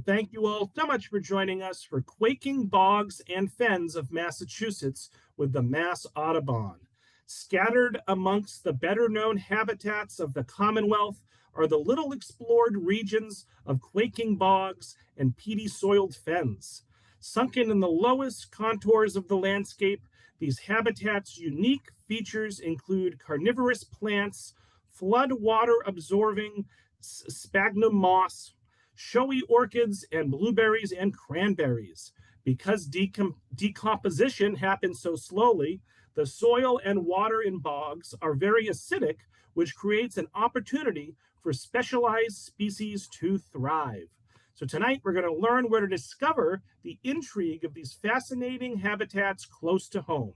thank you all so much for joining us for Quaking Bogs and Fens of Massachusetts with the Mass Audubon. Scattered amongst the better-known habitats of the Commonwealth are the little explored regions of Quaking Bogs and peaty-soiled fens. Sunken in the lowest contours of the landscape, these habitats' unique features include carnivorous plants, flood water absorbing sphagnum moss, showy orchids, and blueberries and cranberries. Because decomposition happens so slowly, the soil and water in bogs are very acidic, which creates an opportunity for specialized species to thrive. So tonight we're going to learn where to discover the intrigue of these fascinating habitats close to home.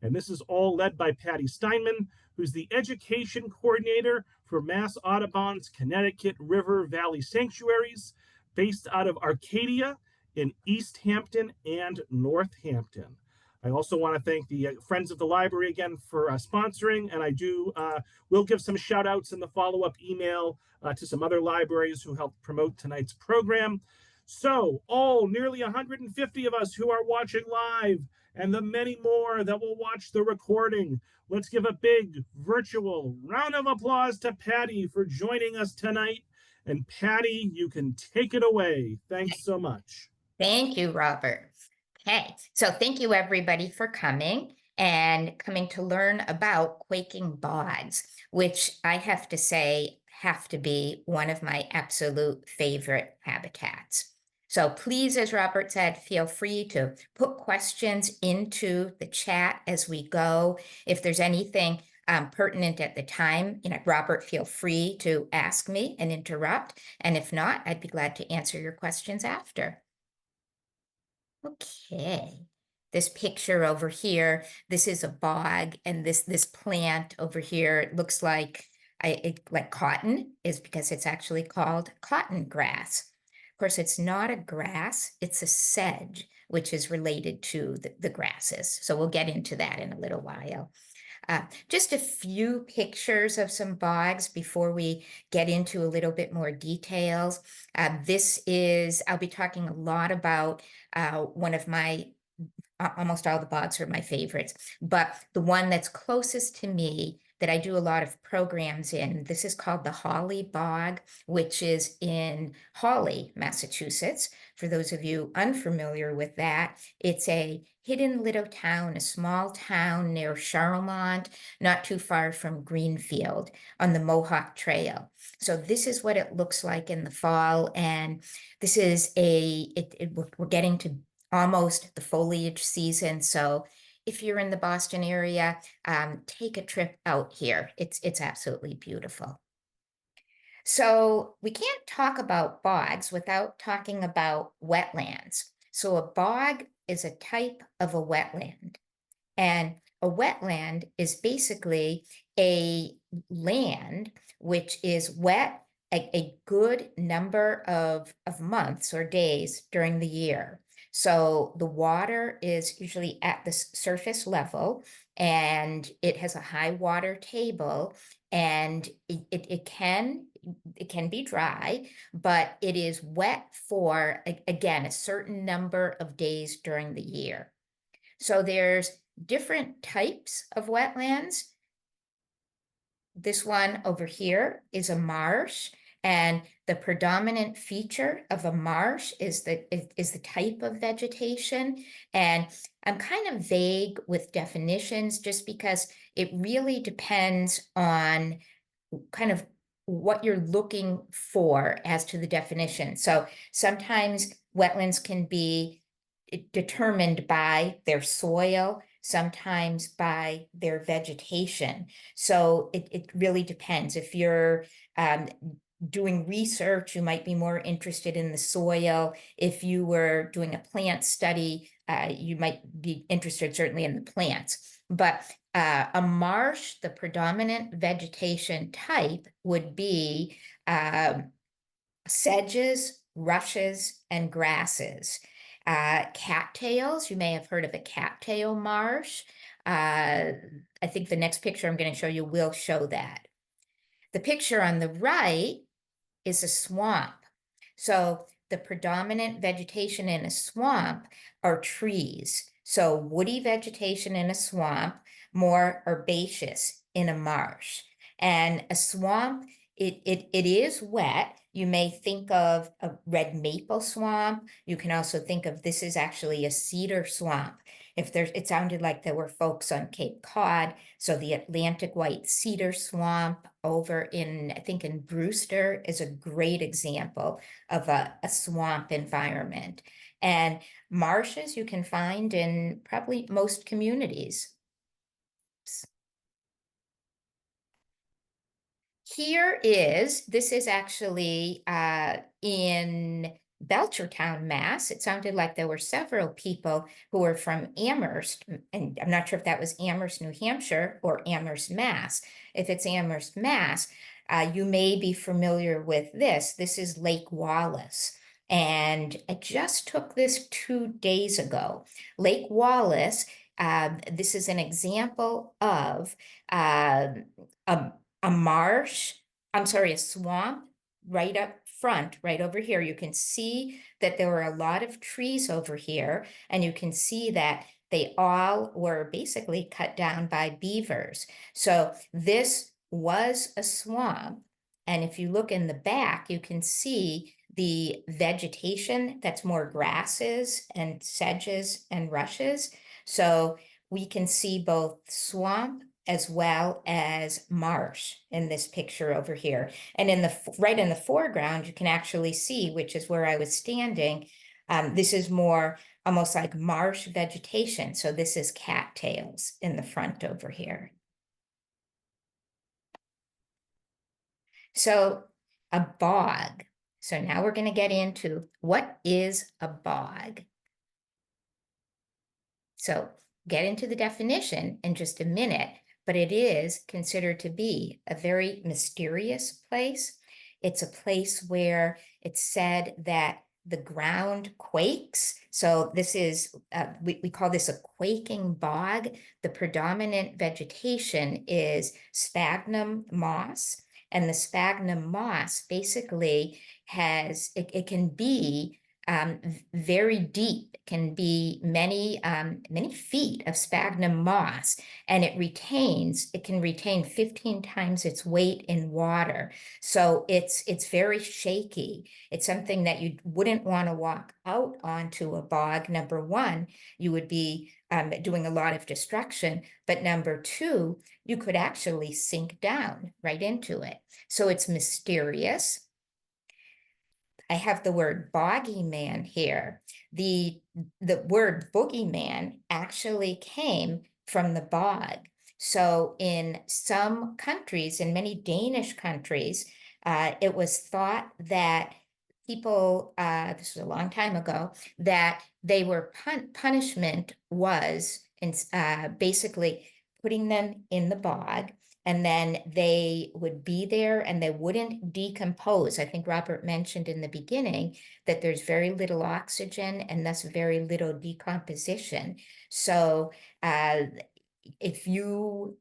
And this is all led by Patti Steinman, who's the education coordinator for Mass Audubon's Connecticut River Valley Sanctuaries, based out of Arcadia in Easthampton and Northampton. I also want to thank the Friends of the Library again for sponsoring, and will give some shout outs in the follow-up email to some other libraries who helped promote tonight's program. So nearly 150 of us who are watching live, and the many more that will watch the recording, let's give a big virtual round of applause to Patti for joining us tonight. And Patti, you can take it away. Thanks so much. Thank you, Robert. Okay, so thank you everybody for coming to learn about Quaking Bogs, which I have to say have to be one of my absolute favorite habitats. So please, as Robert said, feel free to put questions into the chat as we go. If there's anything pertinent at the time, Robert, feel free to ask me and interrupt. And if not, I'd be glad to answer your questions after. Okay, this picture over here, this is a bog, and this plant over here, it looks like like cotton, is because it's actually called cotton grass. Of course, it's not a grass, it's a sedge, which is related to the grasses. So we'll get into that in a little while. Just a few pictures of some bogs before we get into a little bit more details. I'll be talking a lot about one of my, almost all the bogs are my favorites, but the one that's closest to me that I do a lot of programs in, this is called the Holly Bog, which is in Hawley, Massachusetts. For those of you unfamiliar with that, it's a hidden little town, a small town near Charlemont, not too far from Greenfield on the Mohawk Trail. So this is what it looks like in the fall. And this is we're getting to almost the foliage season. So if you're in the Boston area, take a trip out here. It's absolutely beautiful. So we can't talk about bogs without talking about wetlands. So a bog is a type of a wetland. And a wetland is basically a land which is wet a good number of months or days during the year. So the water is usually at the surface level, and it has a high water table, and it can be dry, but it is wet for, again, a certain number of days during the year. So there's different types of wetlands. This one over here is a marsh, and the predominant feature of a marsh is the type of vegetation. And I'm kind of vague with definitions just because it really depends on kind of what you're looking for as to the definition. So sometimes wetlands can be determined by their soil, sometimes by their vegetation. So it really depends. If you're doing research, you might be more interested in the soil. If you were doing a plant study, you might be interested certainly in the plants. But a marsh, the predominant vegetation type would be sedges, rushes, and grasses. Cattails, you may have heard of a cattail marsh. I think the next picture I'm going to show you will show that. The picture on the right is a swamp. So the predominant vegetation in a swamp are trees. So woody vegetation in a swamp, more herbaceous in a marsh. And a swamp, it is wet. You may think of a red maple swamp. You can also think of this is actually a cedar swamp. It sounded like there were folks on Cape Cod, so the Atlantic white cedar swamp over in, I think in Brewster, is a great example of a swamp environment. And marshes you can find in probably most communities. This is actually in Belchertown, Mass. It sounded like there were several people who were from Amherst, and I'm not sure if that was Amherst, New Hampshire, or Amherst, Mass. If it's Amherst, Mass, you may be familiar with this. This is Lake Wallace. And I just took this 2 days ago. Lake Wallace, this is an example of a marsh, a swamp right up front, right over here. You can see that there were a lot of trees over here, and you can see that they all were basically cut down by beavers. So this was a swamp. And if you look in the back, you can see the vegetation that's more grasses and sedges and rushes. So we can see both swamp as well as marsh in this picture over here. And right in the foreground, you can actually see, which is where I was standing, this is more almost like marsh vegetation. So this is cattails in the front over here. So a bog. So now we're going to get into what is a bog. So get into the definition in just a minute, but it is considered to be a very mysterious place. It's a place where it's said that the ground quakes. So this is, we call this a quaking bog. The predominant vegetation is sphagnum moss. And the sphagnum moss basically it can be very deep, can be many feet of sphagnum moss, and it can retain 15 times its weight in water. So it's very shaky. It's something that you wouldn't want to walk out onto a bog. Number one, you would be doing a lot of destruction, but number two, you could actually sink down right into it. So it's mysterious. I have the word bogeyman here. The word boogeyman actually came from the bog. So in some countries, in many Danish countries, it was thought that people, this was a long time ago, that they were punishment was basically putting them in the bog, and then they would be there and they wouldn't decompose. I think Robert mentioned in the beginning that there's very little oxygen and thus very little decomposition. So if you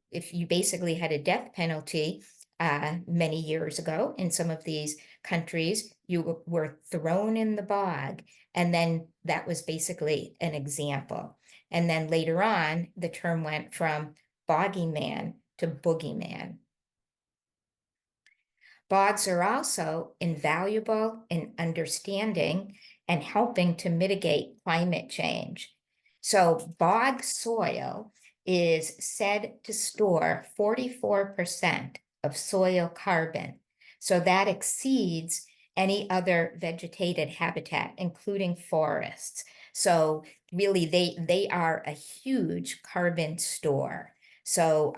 basically had a death penalty many years ago in some of these countries, you were thrown in the bog, and then that was basically an example. And then later on, the term went from bogeyman to boogeyman. Bogs are also invaluable in understanding and helping to mitigate climate change. So bog soil is said to store 44% of soil carbon. So that exceeds any other vegetated habitat, including forests. So really, they are a huge carbon store. So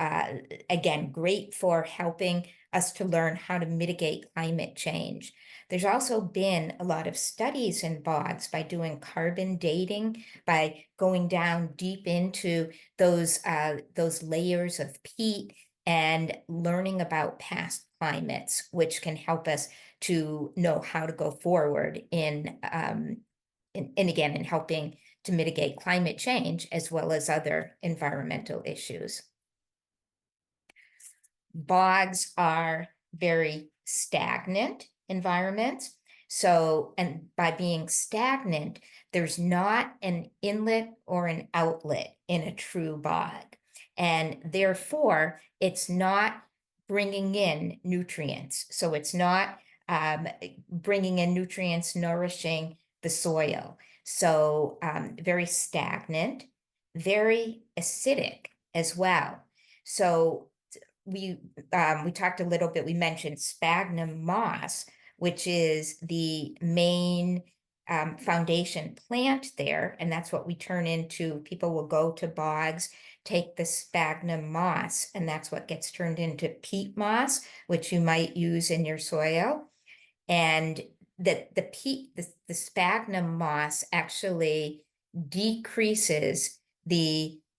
again, great for helping us to learn how to mitigate climate change. There's also been a lot of studies in bogs by doing carbon dating, by going down deep into those layers of peat and learning about past climates, which can help us to know how to go forward in helping to mitigate climate change as well as other environmental issues. Bogs are very stagnant environments. So, and by being stagnant, there's not an inlet or an outlet in a true bog. And therefore, it's not bringing in nutrients. So it's not bringing in nutrients, nourishing the soil. So very stagnant, very acidic as well. So we talked a little bit, we mentioned sphagnum moss, which is the main foundation plant there, and that's what we turn into. People will go to bogs, take the sphagnum moss, and that's what gets turned into peat moss, which you might use in your soil. And the sphagnum moss actually decreases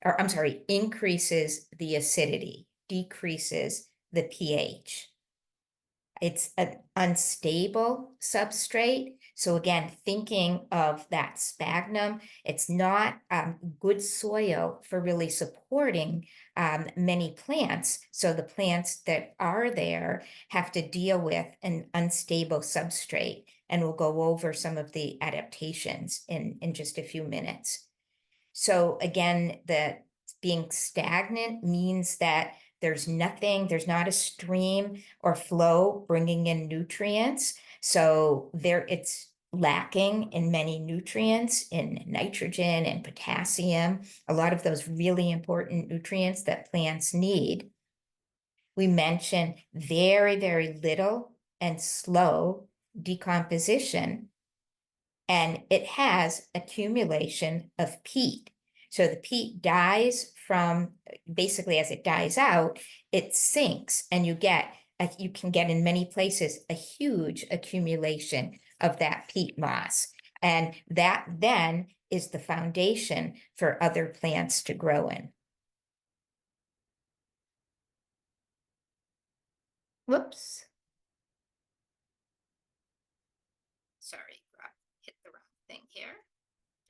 or I'm sorry, increases the acidity, decreases the pH. It's an unstable substrate. So again, thinking of that sphagnum, it's not good soil for really supporting many plants. So the plants that are there have to deal with an unstable substrate. And we'll go over some of the adaptations in just a few minutes. So again, the being stagnant means that there's not a stream or flow bringing in nutrients. So it's lacking in many nutrients, in nitrogen and potassium, a lot of those really important nutrients that plants need. We mentioned very, very little and slow decomposition, and it has accumulation of peat. So the peat dies from, basically as it dies out, it sinks, and you can get in many places a huge accumulation of that peat moss. And that then is the foundation for other plants to grow in. Whoops. Sorry, hit the wrong thing here.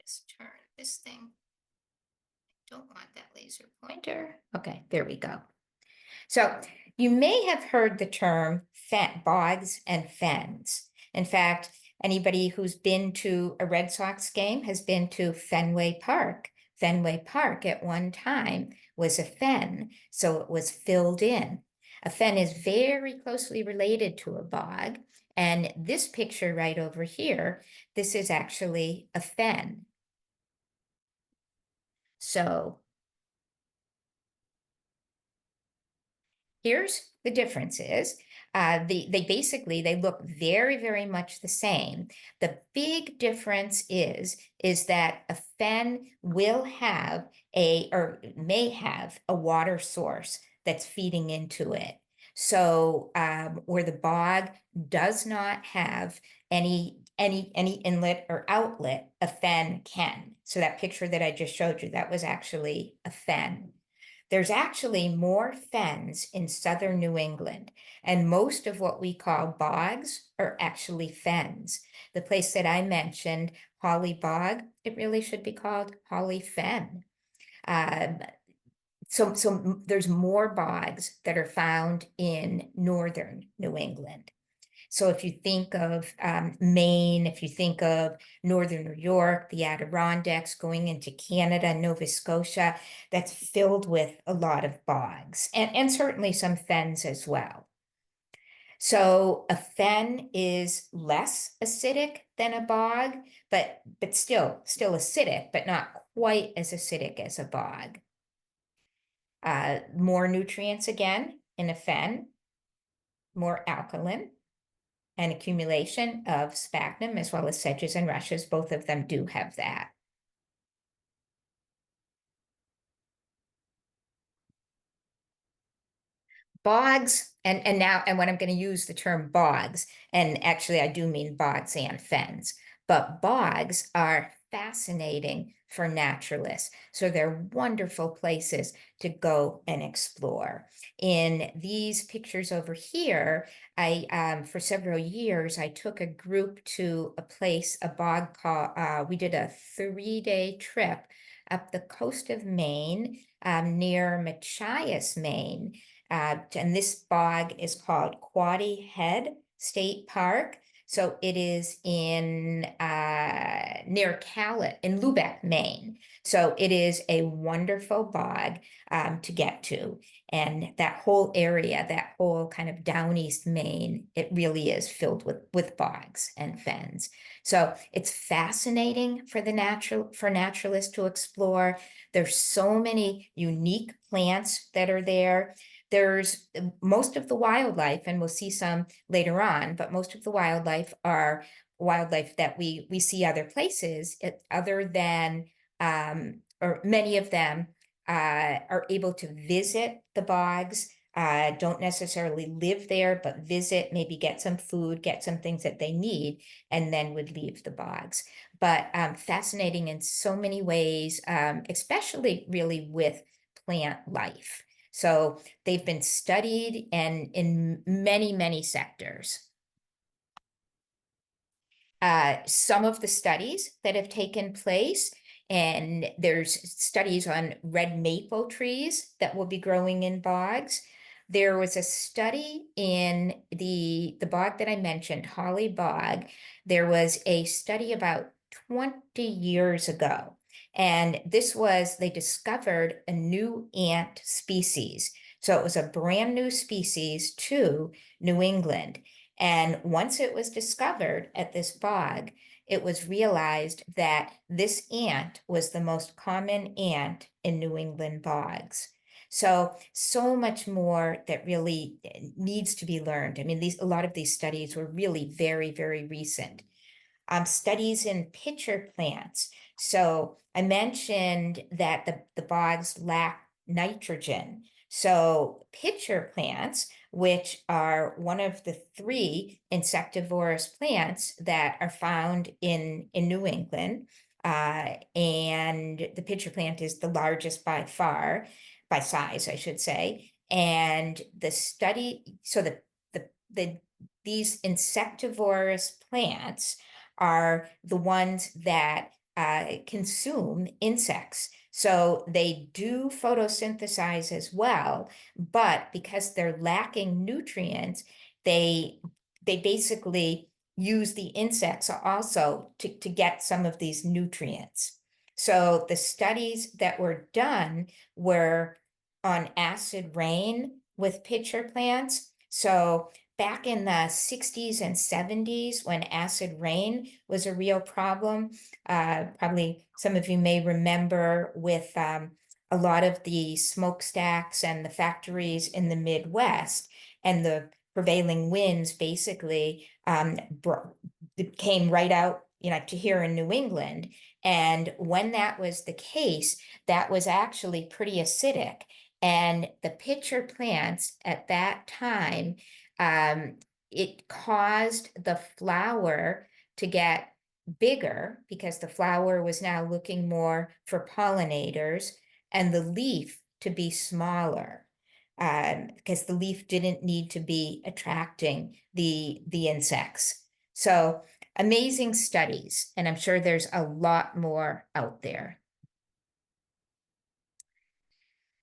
Just turn this thing. Don't want that laser pointer. Okay, there we go. So you may have heard the term bogs and fens. In fact, anybody who's been to a Red Sox game has been to Fenway Park. Fenway Park at one time was a fen, so it was filled in. A fen is very closely related to a bog. And this picture right over here, this is actually a fen. So here's the differences. They look very, very much the same. The big difference is that a fen will have or may have a water source that's feeding into it. So where the bog does not have any inlet or outlet, a fen can. So that picture that I just showed you, that was actually a fen. There's actually more fens in southern New England, and most of what we call bogs are actually fens. The place that I mentioned, Holly Bog, it really should be called Holly Fen. So there's more bogs that are found in northern New England. So if you think of Maine, if you think of northern New York, the Adirondacks going into Canada, Nova Scotia, that's filled with a lot of bogs and certainly some fens as well. So a fen is less acidic than a bog, but still acidic, but not quite as acidic as a bog. More nutrients again in a fen, more alkaline, and accumulation of sphagnum as well as sedges and rushes. Both of them do have that. Bogs, and when I'm going to use the term bogs, and actually I do mean bogs and fens, but bogs are fascinating for naturalists. So they're wonderful places to go and explore. In these pictures over here, for several years, I took a group to a bog called, we did a 3-day trip up the coast of Maine, near Machias, Maine. And this bog is called Quoddy Head State Park. So it is in near Calais in Lubec, Maine. So it is a wonderful bog to get to. And that whole area, that whole kind of down east Maine, it really is filled with bogs and fens. So it's fascinating for naturalists to explore. There's so many unique plants that are there. There's most of the wildlife, and we'll see some later on, but most of the wildlife are wildlife that we see other places, other than or many of them are able to visit the bogs, don't necessarily live there, but visit, maybe get some food, get some things that they need, and then would leave the bogs. But fascinating in so many ways, especially really with plant life. So they've been studied and in many, many sectors. Some of the studies that have taken place, and there's studies on red maple trees that will be growing in bogs. There was a study in the bog that I mentioned, Holly Bog. There was a study about 20 years ago. And they discovered a new ant species. So it was a brand new species to New England. And once it was discovered at this bog, it was realized that this ant was the most common ant in New England bogs. So much more that really needs to be learned. I mean, a lot of these studies were really very, very recent. Studies in pitcher plants. So I mentioned that the bogs lack nitrogen. So pitcher plants, which are one of the 3 insectivorous plants that are found in New England, and the pitcher plant is the largest by far, by size, I should say. And these insectivorous plants are the ones that consume insects. So they do photosynthesize as well, but because they're lacking nutrients, they basically use the insects also to get some of these nutrients. So the studies that were done were on acid rain with pitcher plants. So back in the 60s and 70s, when acid rain was a real problem, probably some of you may remember with a lot of the smokestacks and the factories in the Midwest, and the prevailing winds basically came right out, to here in New England. And when that was the case, that was actually pretty acidic. And the pitcher plants at that time, it caused the flower to get bigger because the flower was now looking more for pollinators, and the leaf to be smaller, because the leaf didn't need to be attracting the insects. So amazing studies, and I'm sure there's a lot more out there.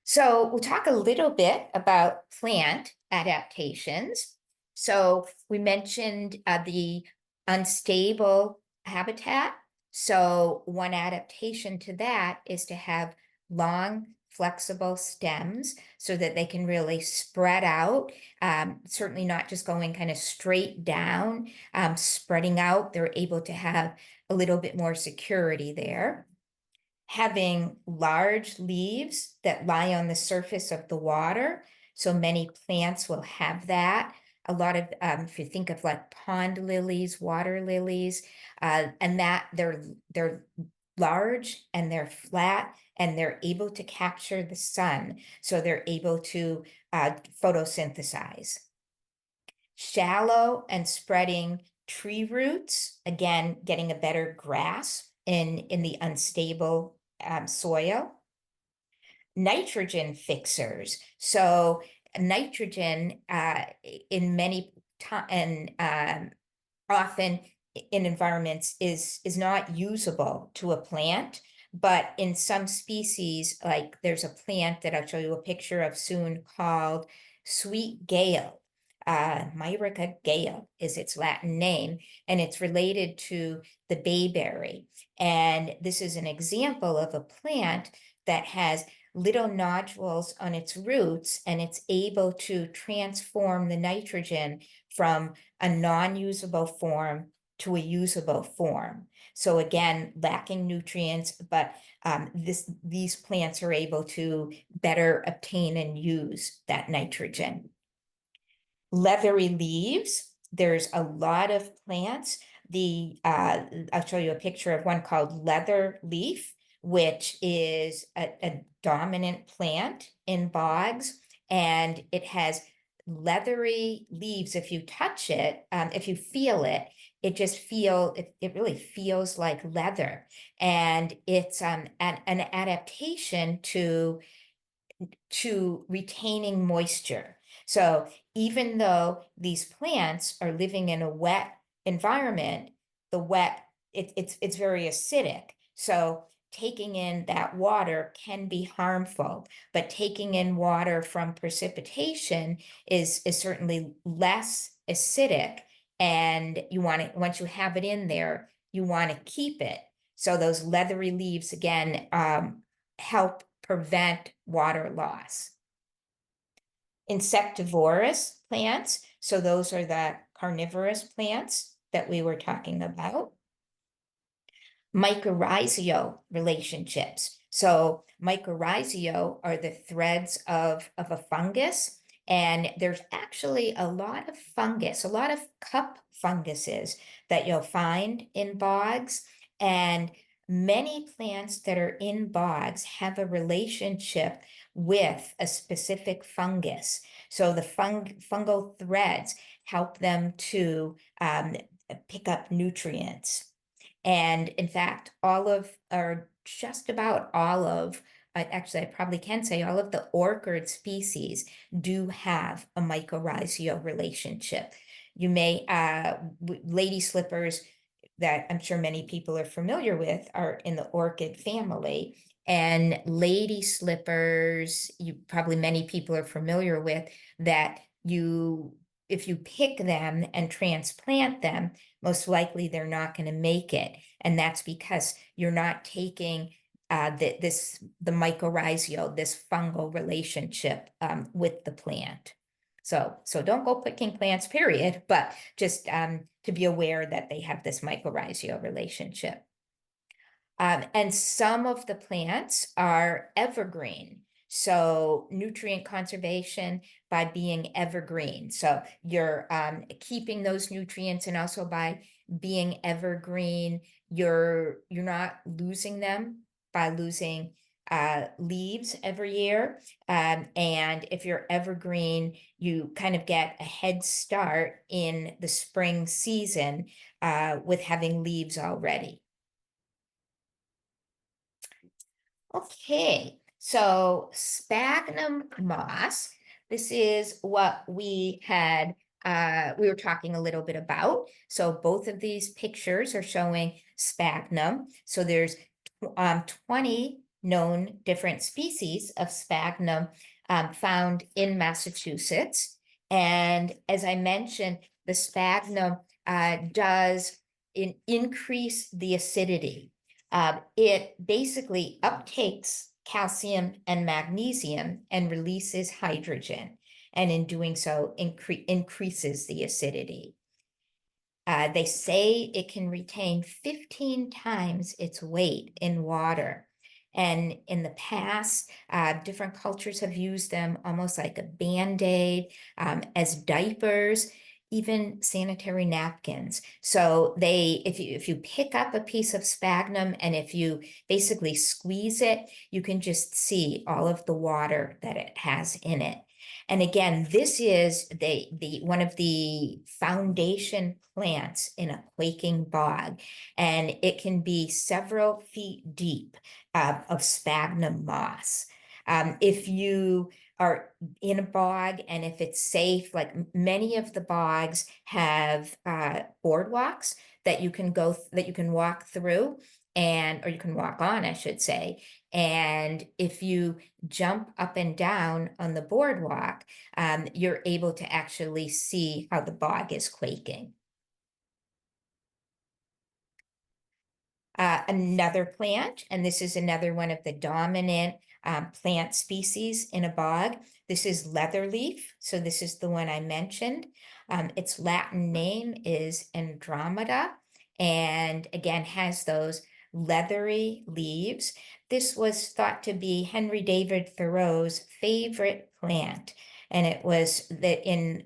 So we'll talk a little bit about plant adaptations. So we mentioned the unstable habitat. So one adaptation to that is to have long, flexible stems so that they can really spread out, certainly not just going kind of straight down, spreading out. They're able to have a little bit more security there. Having large leaves that lie on the surface of the water. So many plants will have that. A lot of, if you think of like pond lilies, water lilies, and that they're large and they're flat and they're able to capture the sun. So they're able to photosynthesize. Shallow and spreading tree roots, again, getting a better grasp in the unstable soil. Nitrogen fixers. So nitrogen in many and often in environments is not usable to a plant, but in some species, like there's a plant that I'll show you a picture of soon called sweet gale. Myrica gale is its Latin name, and it's related to the bayberry. And this is an example of a plant that has little nodules on its roots, and it's able to transform the nitrogen from a non-usable form to a usable form. So again, lacking nutrients, but these plants are able to better obtain and use that nitrogen. Leathery leaves, there's a lot of plants. I'll show you a picture of one called leather leaf, which is a dominant plant in bogs, and it has leathery leaves. If you touch it, if you feel it, it really feels like leather. And it's an adaptation to retaining moisture. So even though these plants are living in a wet environment, it's very acidic. So taking in that water can be harmful, but taking in water from precipitation is certainly less acidic. And once you have it in there, you want to keep it. So those leathery leaves, again, help prevent water loss. Insectivorous plants, so those are the carnivorous plants that we were talking about. Mycorrhizal relationships. So mycorrhizal are the threads of a fungus, and there's actually a lot of fungus, a lot of cup funguses that you'll find in bogs, and many plants that are in bogs have a relationship with a specific fungus. So the fungal threads help them to pick up nutrients. And in fact, just about all of, actually, I probably can say all of the orchid species do have a mycorrhizal relationship. You may, lady slippers, that I'm sure many people are familiar with, are in the orchid family. And lady slippers, many people are familiar with, that if you pick them and transplant them, most likely they're not going to make it. And that's because you're not taking the mycorrhizal, this fungal relationship with the plant. So don't go picking plants, period, but just to be aware that they have this mycorrhizal relationship. And some of the plants are evergreen. So nutrient conservation by being evergreen. So you're keeping those nutrients, and also by being evergreen, you're not losing them by losing leaves every year. And if you're evergreen, you kind of get a head start in the spring season with having leaves already. Okay, so sphagnum moss, this is what we were talking a little bit about. So both of these pictures are showing sphagnum. So there's 20 known different species of sphagnum found in Massachusetts. And as I mentioned, the sphagnum does increase the acidity. It basically uptakes calcium and magnesium and releases hydrogen, and in doing so increases the acidity. They say it can retain 15 times its weight in water. And in the past, different cultures have used them almost like a Band-Aid, as diapers, even sanitary napkins. So if you pick up a piece of sphagnum, and if you basically squeeze it, you can just see all of the water that it has in it. And again, this is one of the foundation plants in a quaking bog, and it can be several feet deep of sphagnum moss. If you are in a bog, and if it's safe, like many of the bogs have boardwalks that you can walk through. or you can walk on, I should say. And if you jump up and down on the boardwalk, you're able to actually see how the bog is quaking. Another plant, and this is another one of the dominant plant species in a bog. This is leatherleaf, so this is the one I mentioned. Its Latin name is Andromeda, and again has those leathery leaves. This was thought to be Henry David Thoreau's favorite plant, and it was that in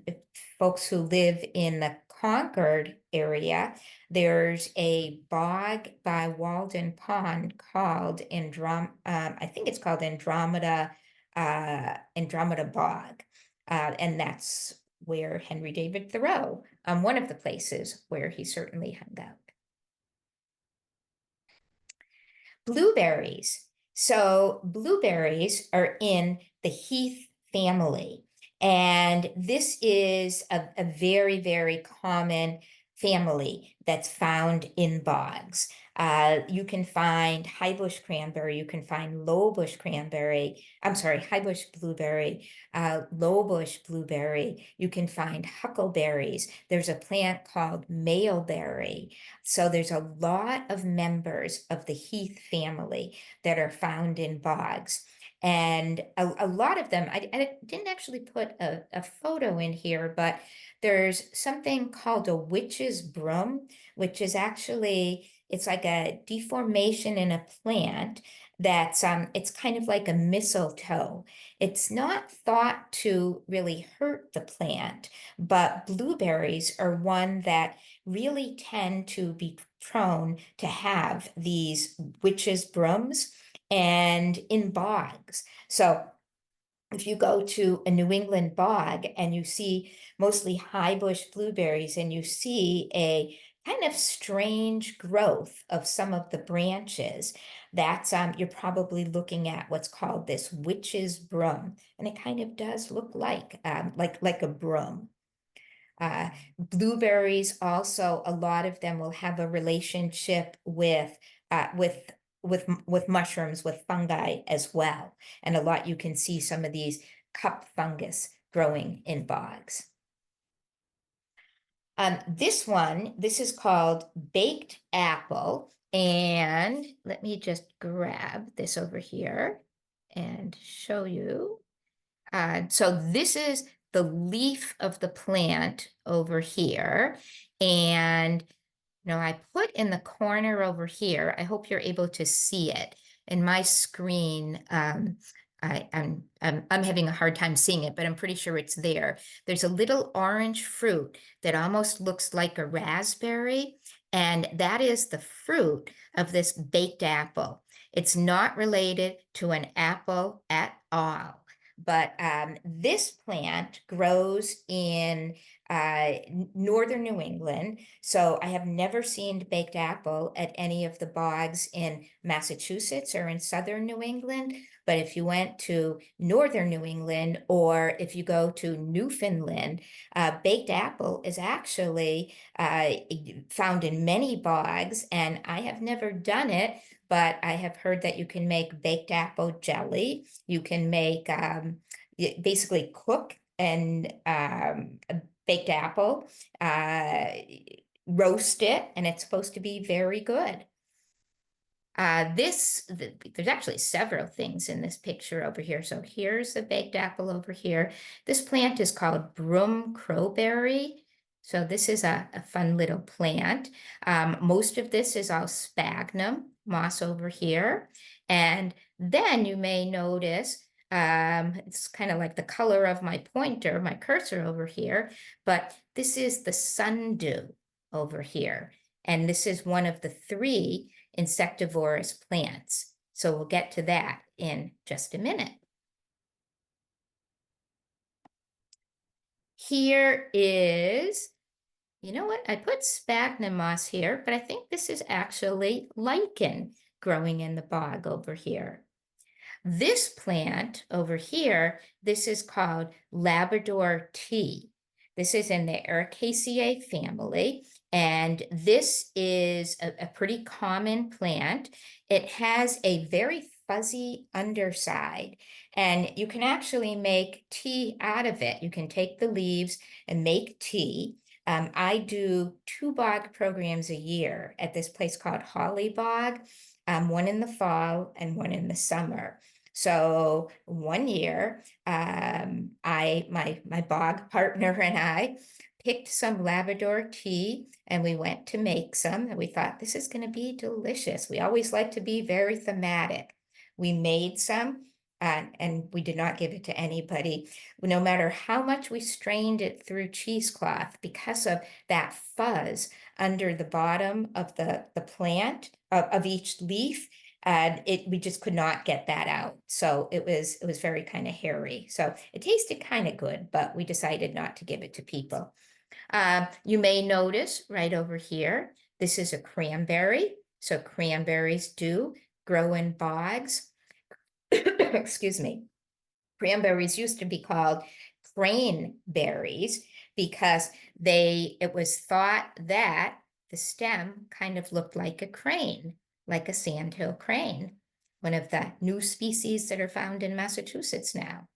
folks who live in the Concord area, there's a bog by Walden Pond called I think it's called Andromeda Bog. And that's where Henry David Thoreau, one of the places where he certainly hung out. Blueberries. So blueberries are in the heath family. And this is a very, very common family that's found in bogs. You can find high bush cranberry, you can find low bush cranberry, I'm sorry, high bush blueberry, low bush blueberry, you can find huckleberries. There's a plant called maleberry. So there's a lot of members of the heath family that are found in bogs. And a lot of them, I didn't actually put a photo in here, but there's something called a witch's broom, which is actually, it's like a deformation in a plant that's, it's kind of like a mistletoe. It's not thought to really hurt the plant, but blueberries are one that really tend to be prone to have these witches' brooms and in bogs. So if you go to a New England bog and you see mostly high bush blueberries and you see a kind of strange growth of some of the branches, that's you're probably looking at what's called this witch's broom, and it kind of does look like a broom. Blueberries also, a lot of them will have a relationship with mushrooms, with fungi as well. And a lot, you can see some of these cup fungus growing in bogs. This is called baked apple. And let me just grab this over here and show you. So this is the leaf of the plant over here. And I put in the corner over here, I hope you're able to see it. In my screen, I'm having a hard time seeing it, but I'm pretty sure it's there. There's a little orange fruit that almost looks like a raspberry, and that is the fruit of this baked apple. It's not related to an apple at all. But this plant grows in northern New England. So I have never seen baked apple at any of the bogs in Massachusetts or in southern New England. But if you went to northern New England, or if you go to Newfoundland, baked apple is actually found in many bogs. And I have never done it, but I have heard that you can make baked apple jelly. You can make basically cook and baked apple, roast it, and it's supposed to be very good. There's actually several things in this picture over here. So here's the baked apple over here. This plant is called broom crowberry. So this is a fun little plant. Most of this is all sphagnum moss over here. And then you may notice it's kind of like the color of my pointer, my cursor over here, but this is the sundew over here. And this is one of the 3 insectivorous plants. So we'll get to that in just a minute. Here is, you know what? I put sphagnum moss here, but I think this is actually lichen growing in the bog over here. This plant over here, this is called Labrador tea. This is in the Ericaceae family, and this is a pretty common plant. It has a very fuzzy underside, and you can actually make tea out of it. You can take the leaves and make tea. I do 2 bog programs a year at this place called Holly Bog, one in the fall and one in the summer. So one year, my bog partner and I picked some Labrador tea and we went to make some, and we thought this is going to be delicious. We always like to be very thematic. We made some. And we did not give it to anybody. No matter how much we strained it through cheesecloth, because of that fuzz under the bottom of the plant of each leaf, we just could not get that out. So it was very kind of hairy. So it tasted kind of good, but we decided not to give it to people. You may notice right over here, this is a cranberry. So cranberries do grow in bogs. Excuse me. Cranberries used to be called craneberries because it was thought that the stem kind of looked like a crane, like a sandhill crane, one of the new species that are found in Massachusetts now.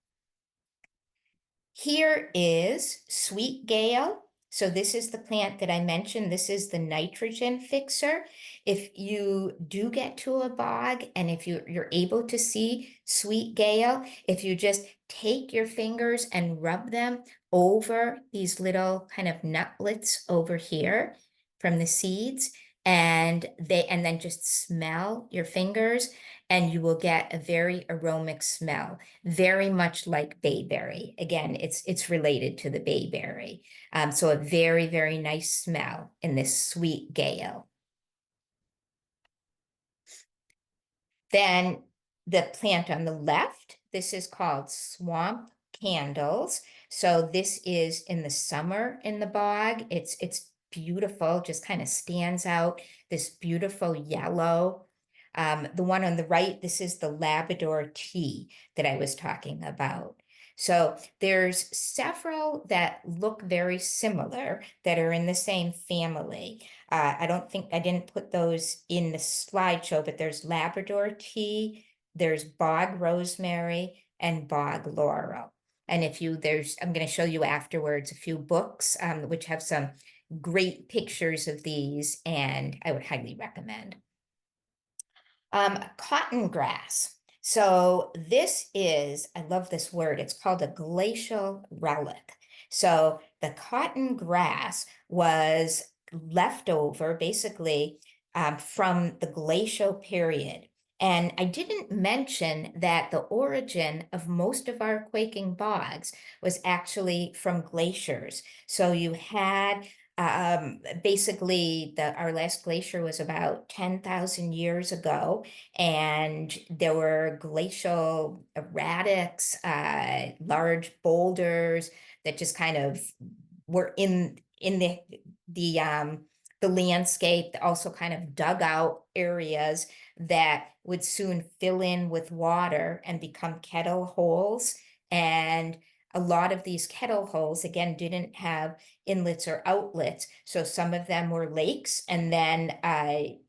Here is sweet gale. So this is the plant that I mentioned. This is the nitrogen fixer. If you do get to a bog and if you're able to see sweet gale, if you just take your fingers and rub them over these little kind of nutlets over here from the seeds, and then just smell your fingers, and you will get a very aromatic smell, very much like bayberry. Again, it's related to the bayberry. So a very, very nice smell in this sweet gale. Then the plant on the left, this is called swamp candles. So this is in the summer in the bog. It's beautiful, just kind of stands out, this beautiful yellow. The one on the right, this is the Labrador tea that I was talking about. So there's several that look very similar that are in the same family. I didn't put those in the slideshow, but there's Labrador tea, there's bog rosemary, and bog laurel. And I'm going to show you afterwards a few books which have some great pictures of these, and I would highly recommend. Cotton grass. So this is, I love this word, it's called a glacial relic. So the cotton grass was left over basically from the glacial period. And I didn't mention that the origin of most of our quaking bogs was actually from glaciers. So you had basically our last glacier was about 10,000 years ago, and there were glacial erratics, large boulders that just kind of were in the landscape, also kind of dug out areas that would soon fill in with water and become kettle holes. And a lot of these kettle holes, again, didn't have inlets or outlets. So some of them were lakes. And then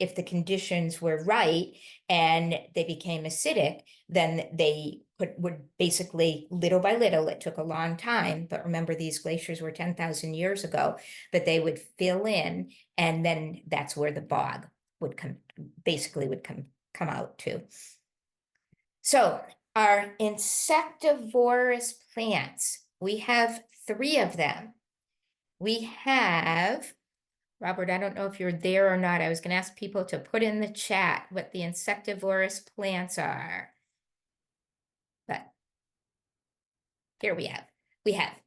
if the conditions were right and they became acidic, then they would basically, little by little, it took a long time, but remember these glaciers were 10,000 years ago, but they would fill in, and then that's where the bog would come out to. So our insectivorous plants, we have 3 of them. We have, Robert, I don't know if you're there or not. I was going to ask people to put in the chat what the insectivorous plants are. But here we have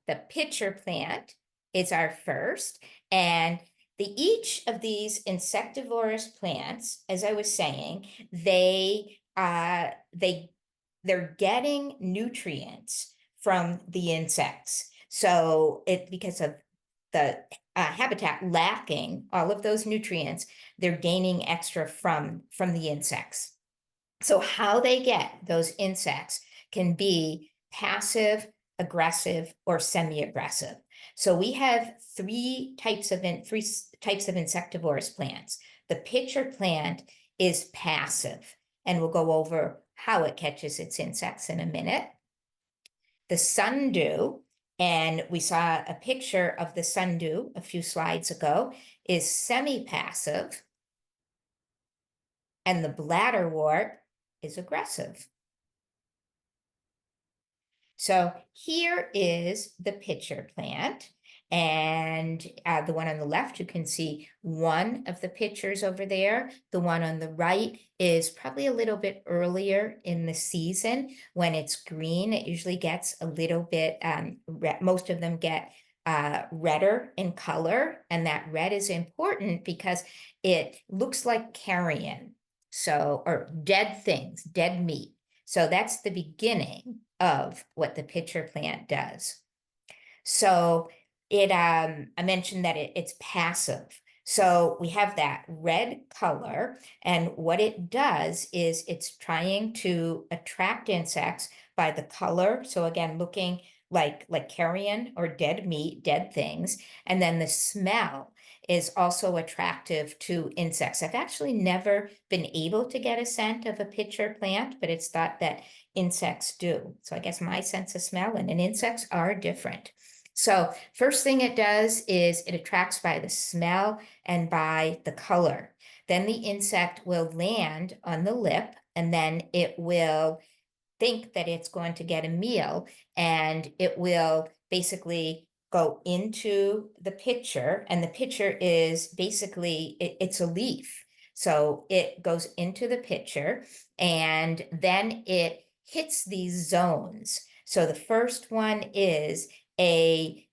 the pitcher plant is our first, and each of these insectivorous plants, as I was saying, they're getting nutrients from the insects. So because of the habitat lacking all of those nutrients, they're gaining extra from the insects. So how they get those insects can be passive aggressive, or semi-aggressive. So we have three types of insectivorous plants. The pitcher plant is passive, and we'll go over how it catches its insects in a minute. The sundew, and we saw a picture of the sundew a few slides ago, is semi-passive, and the bladderwort is aggressive. So here is the pitcher plant, and the one on the left, you can see one of the pitchers over there. The one on the right is probably a little bit earlier in the season. When it's green, it usually gets a little bit, most of them get redder in color, and that red is important because it looks like carrion, so, or dead things, dead meat. So that's the beginning of what the pitcher plant does. So I mentioned that it's passive. So we have that red color, and what it does is it's trying to attract insects by the color. So again, looking like carrion or dead meat, dead things, and then the smell is also attractive to insects. I've actually never been able to get a scent of a pitcher plant, but it's thought that insects do. So I guess my sense of smell and insects are different. So first thing it does is it attracts by the smell and by the color. Then the insect will land on the lip, and then it will think that it's going to get a meal, and it will basically go into the pitcher, and the pitcher is basically, it's a leaf. So it goes into the pitcher, and then it hits these zones. So the first one is like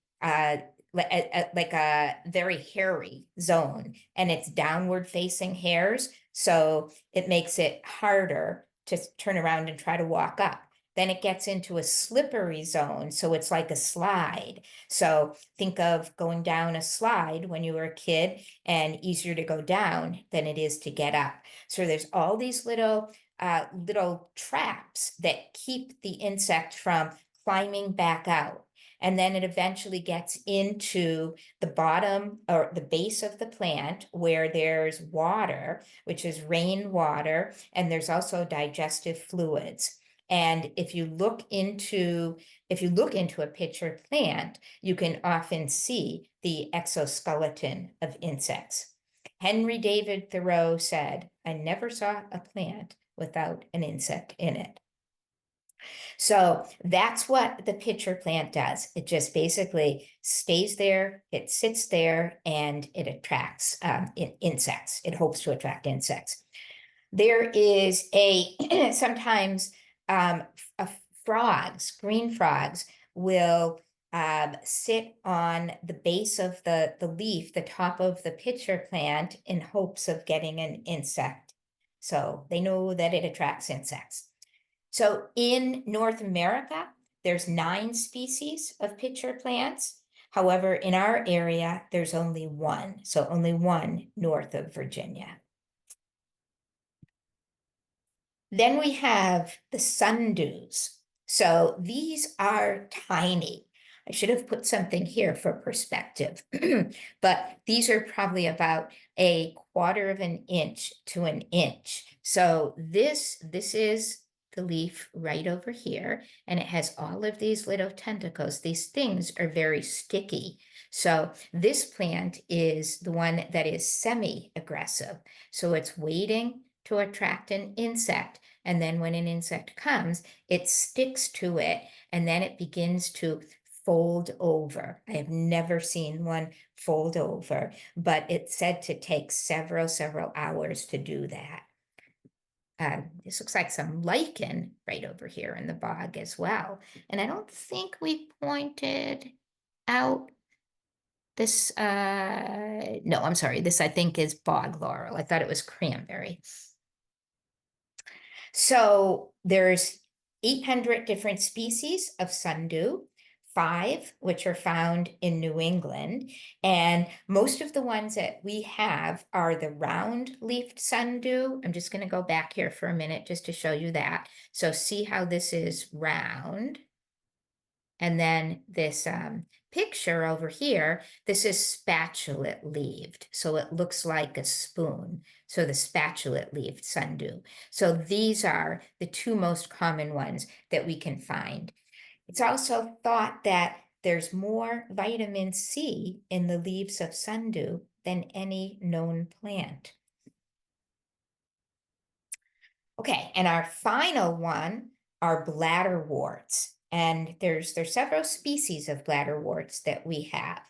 a very hairy zone, and it's downward facing hairs. So it makes it harder to turn around and try to walk up. Then it gets into a slippery zone, so it's like a slide. So think of going down a slide when you were a kid, and easier to go down than it is to get up. So there's all these little traps that keep the insect from climbing back out. And then it eventually gets into the bottom or the base of the plant where there's water, which is rainwater, and there's also digestive fluids. And if you look into a pitcher plant, you can often see the exoskeleton of insects. Henry David Thoreau said, "I never saw a plant without an insect in it." So that's what the pitcher plant does. It just basically stays there, it sits there, and it attracts insects. It hopes to attract insects. There is sometimes green frogs will sit on the base of the leaf, the top of the pitcher plant, in hopes of getting an insect. So they know that it attracts insects. So in North America, there's 9 species of pitcher plants. However, in our area, there's only one. So only one north of Virginia. Then we have the sundews. So these are tiny. I should have put something here for perspective, but these are probably about 1/4 of an inch to an inch. So this is the leaf right over here, and it has all of these little tentacles. These things are very sticky. So this plant is the one that is semi-aggressive. So it's waiting to attract an insect. And then when an insect comes, it sticks to it, and then it begins to fold over. I have never seen one fold over, but it's said to take several hours to do that. This looks like some lichen right over here in the bog as well. And I don't think we pointed out this, no, I'm sorry, this I think is bog laurel. I thought it was cranberry. So there's 800 different species of sundew, 5 which are found in New England, and most of the ones that we have are the round-leafed sundew. I'm just going to go back here for a minute just to show you that. So see how this is round. And then this picture over here, this is spatulate leaved. So it looks like a spoon. So the spatulate leaved sundew. So these are the two most common ones that we can find. It's also thought that there's more vitamin C in the leaves of sundew than any known plant. Okay, and our final one are bladderworts. And there's several species of bladderworts that we have.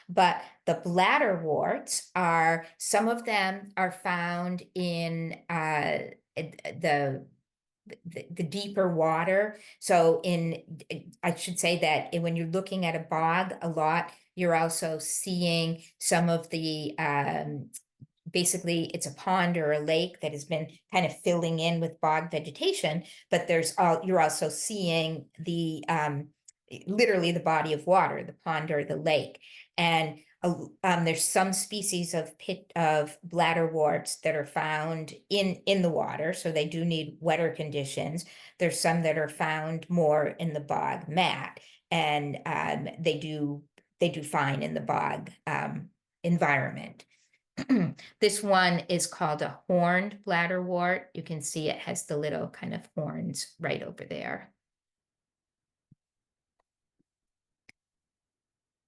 But the bladderworts are, some of them are found in the deeper water. So I should say that when you're looking at a bog a lot, you're also seeing some of the basically it's a pond or a lake that has been kind of filling in with bog vegetation, but you're also seeing the literally the body of water, the pond or the lake. And there's some species of bladderworts that are found in the water, so they do need wetter conditions. There's some that are found more in the bog mat, and they do fine in the bog environment. This one is called a horned bladderwort. You can see it has the little kind of horns right over there.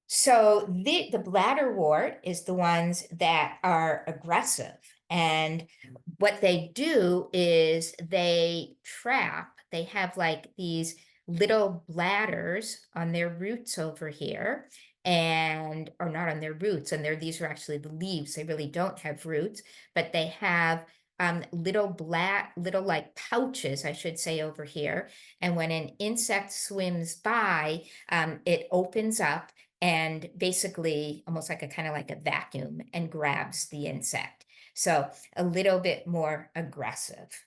So the bladderwort is the ones that are aggressive. And what they do is they have like these little bladders on their roots over here, or not on their roots, and these are actually the leaves. They really don't have roots, but they have little like pouches, I should say, over here. And when an insect swims by, it opens up and basically almost like a kind of like a vacuum and grabs the insect. So a little bit more aggressive.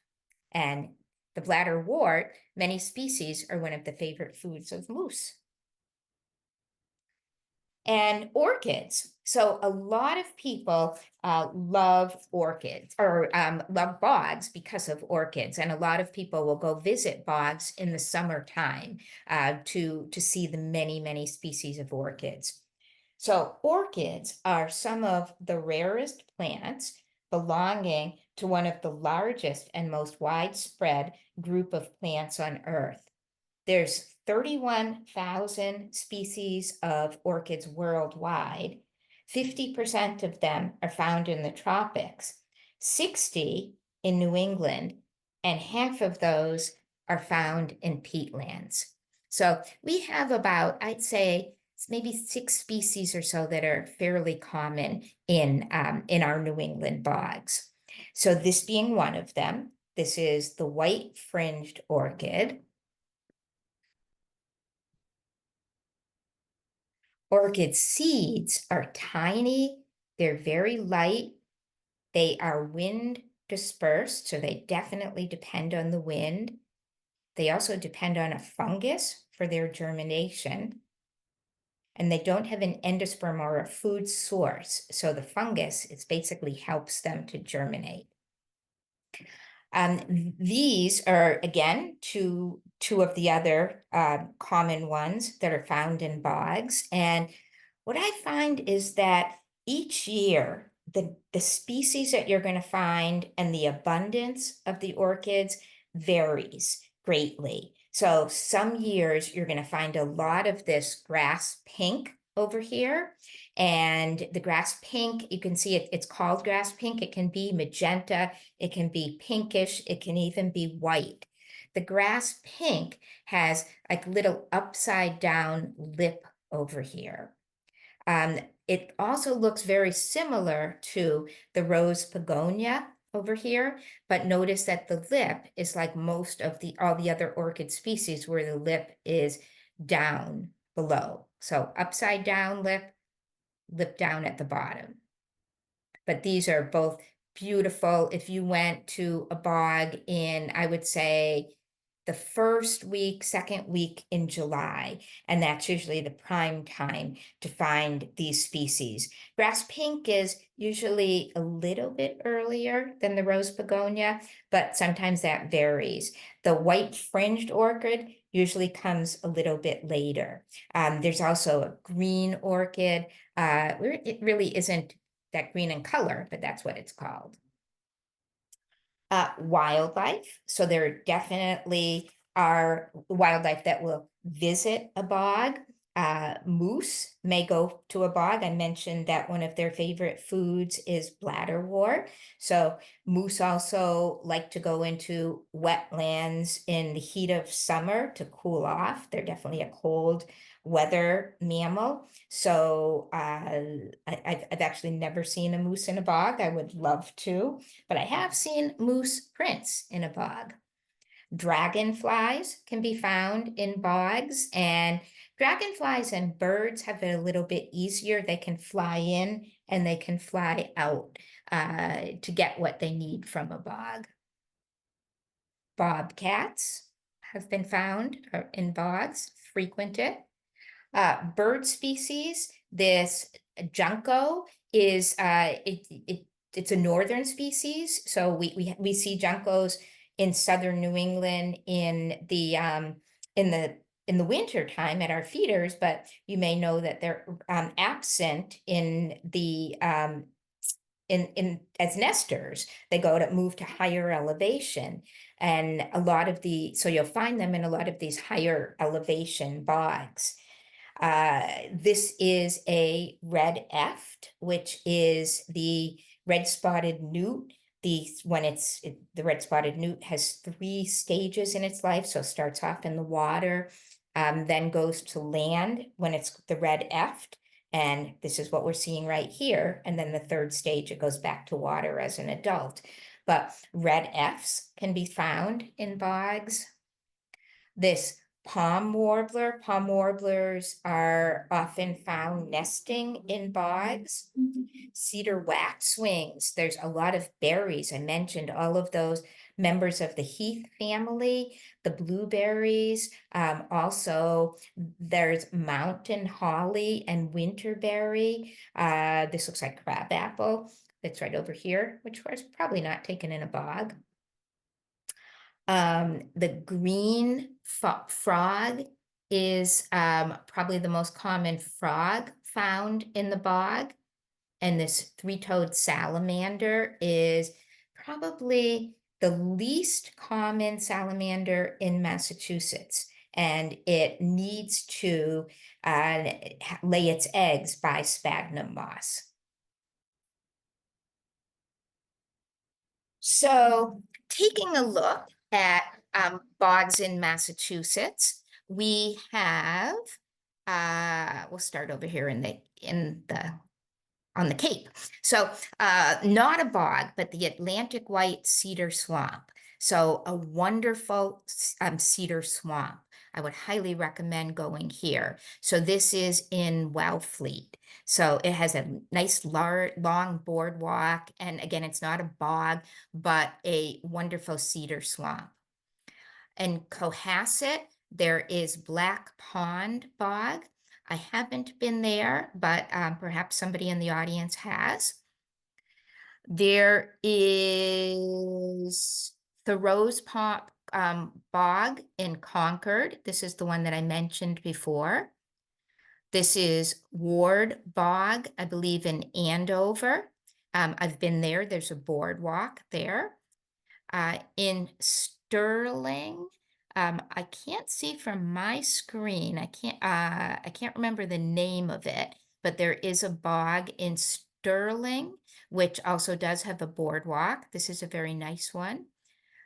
And the bladderwort, many species, are one of the favorite foods of moose. And orchids. So a lot of people love orchids or love bogs because of orchids. And a lot of people will go visit bogs in the summertime to see the many, many species of orchids. So orchids are some of the rarest plants belonging to one of the largest and most widespread group of plants on Earth. There's 31,000 species of orchids worldwide. 50% of them are found in the tropics, 60 in New England, and half of those are found in peatlands. So we have about, I'd say, maybe 6 species or so that are fairly common in our New England bogs. So this being one of them, this is the white fringed orchid. Orchid seeds are tiny, they're very light, they are wind dispersed, so they definitely depend on the wind. They also depend on a fungus for their germination. And they don't have an endosperm or a food source, so the fungus basically helps them to germinate. These are, again, two of the other common ones that are found in bogs. And what I find is that each year, the species that you're going to find and the abundance of the orchids varies greatly. So some years you're going to find a lot of this grass pink over here. And the grass pink, you can see it's called grass pink. It can be magenta, it can be pinkish, it can even be white. The grass pink has like little upside down lip over here. It also looks very similar to the rose begonia over here, but notice that the lip is like most of all the other orchid species where the lip is down below. So upside down lip down at the bottom. But these are both beautiful. If you went to a bog in, I would say, the first week, second week in July, and that's usually the prime time to find these species. Grass pink is usually a little bit earlier than the rose begonia, but sometimes that varies. The white fringed orchid usually comes a little bit later. There's also a green orchid, where it really isn't that green in color, but that's what it's called. Wildlife. So there definitely are wildlife that will visit a bog. Moose may go to a bog. I mentioned that one of their favorite foods is bladderwort. So moose also like to go into wetlands in the heat of summer to cool off. They're definitely a cold weather mammal. So I've actually never seen a moose in a bog. I would love to, but I have seen moose prints in a bog. Dragonflies can be found in bogs, and dragonflies and birds have it a little bit easier. They can fly in and they can fly out to get what they need from a bog. Bobcats have been found in bogs, frequented. Bird species, this junco is it's a northern species. So we see juncos in southern New England in the winter time at our feeders, but you may know that they're absent in the in as nesters. They move to higher elevation, and so you'll find them in a lot of these higher elevation bogs. This is a red eft, which is the red-spotted newt. The red-spotted newt has 3 stages in its life. So it starts off in the water, then goes to land when it's the red eft. And this is what we're seeing right here. And then the 3rd stage, it goes back to water as an adult. But red efts can be found in bogs. This palm warblers are often found nesting in bogs. Cedar waxwings, there's a lot of berries. I mentioned all of those members of the heath family, the blueberries. Also, there's mountain holly and winterberry. This looks like crabapple. That's right over here, which was probably not taken in a bog. The green frog is probably the most common frog found in the bog. And this 3-toed salamander is probably the least common salamander in Massachusetts. And it needs to lay its eggs by sphagnum moss. So taking a look at bogs in Massachusetts, we have, we'll start over here on the Cape. So not a bog, but the Atlantic white cedar swamp. So a wonderful cedar swamp. I would highly recommend going here. So this is in Wellfleet. So it has a nice long boardwalk. And again, it's not a bog, but a wonderful cedar swamp. In Cohasset, there is Black Pond Bog. I haven't been there, but perhaps somebody in the audience has. There is Thoreau's Bog in Concord. This is the one that I mentioned before. This is Ward Bog, I believe in Andover. I've been there. There's a boardwalk there. In Sterling, I can't see from my screen. I can't remember the name of it, but there is a bog in Sterling, which also does have a boardwalk. This is a very nice one.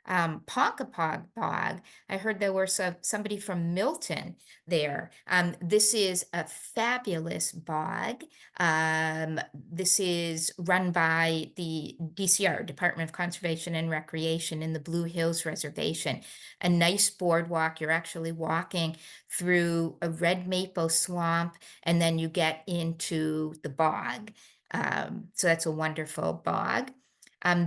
Ponkapog Bog, I heard there were somebody from Milton there. This is a fabulous bog. This is run by the DCR, Department of Conservation and Recreation, in the Blue Hills Reservation. A nice boardwalk. You're actually walking through a red maple swamp, and then you get into the bog. So that's a wonderful bog.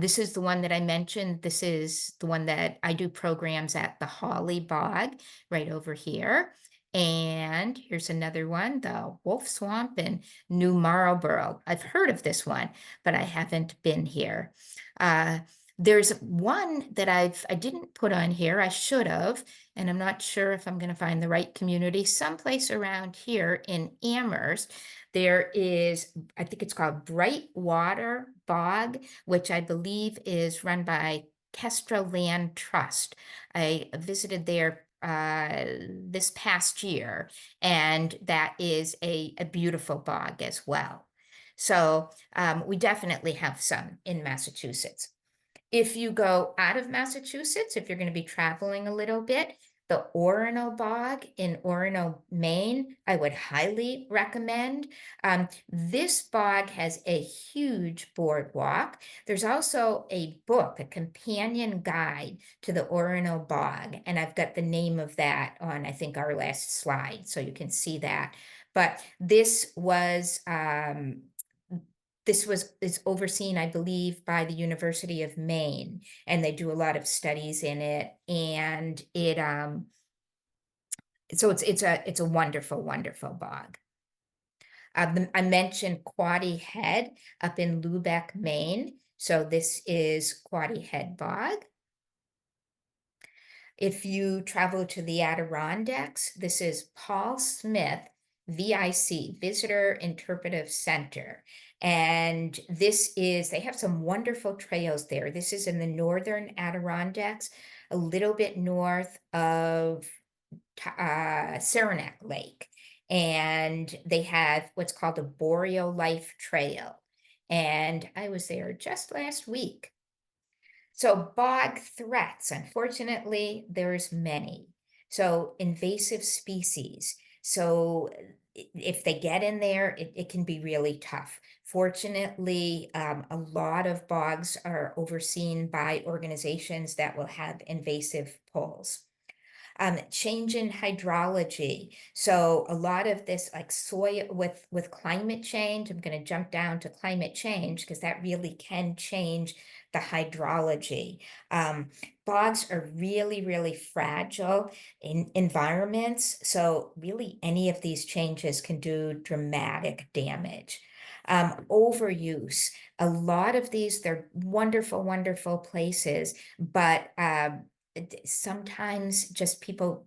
This is the one that I mentioned. This is the one that I do programs at, the Holly Bog, right over here. And here's another one, the Wolf Swamp in New Marlborough. I've heard of this one, but I haven't been here. There's one that I didn't put on here, I should have, and I'm not sure if I'm gonna find the right community. Someplace around here in Amherst, there is, I think it's called Bright Water Bog, which I believe is run by Kestra Land Trust. I visited there this past year, and that is a beautiful bog as well. So we definitely have some in Massachusetts. If you go out of Massachusetts, if you're going to be traveling a little bit, the Orono Bog in Orono, Maine, I would highly recommend. This bog has a huge boardwalk. There's also a book, a companion guide to the Orono Bog, and I've got the name of that on, I think, our last slide, so you can see that. But is overseen, I believe, by the University of Maine, and they do a lot of studies in it. And it's a wonderful, wonderful bog. I mentioned Quaddy Head up in Lubec, Maine. So this is Quaddy Head Bog. If you travel to the Adirondacks, this is Paul Smith, VIC, Visitor Interpretive Center. And they have some wonderful trails there. This is in the northern Adirondacks, a little bit north of Saranac Lake. And they have what's called a Boreal Life Trail. And I was there just last week. So bog threats, unfortunately, there's many. So invasive species. So if they get in there, it can be really tough. Fortunately, a lot of bogs are overseen by organizations that will have invasive poles. Change in hydrology. So a lot of this, like soil with climate change, I'm going to jump down to climate change because that really can change the hydrology. Bogs are really, really fragile in environments. So really any of these changes can do dramatic damage. Overuse. A lot of these, they're wonderful, wonderful places, but sometimes just people,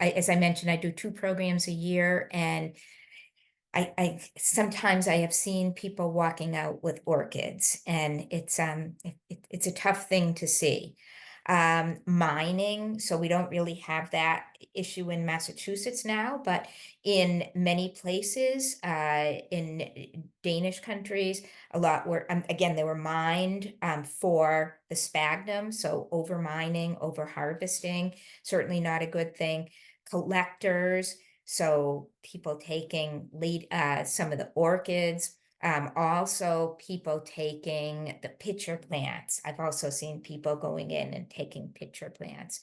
as I mentioned, I do 2 programs a year, and I sometimes I have seen people walking out with orchids, and it's a tough thing to see. Mining, so we don't really have that issue in Massachusetts now, but in many places, in Danish countries, a lot were, again, they were mined for the sphagnum, so over mining, over harvesting, certainly not a good thing. Collectors, so people taking some of the orchids, also people taking the pitcher plants. I've also seen people going in and taking pitcher plants.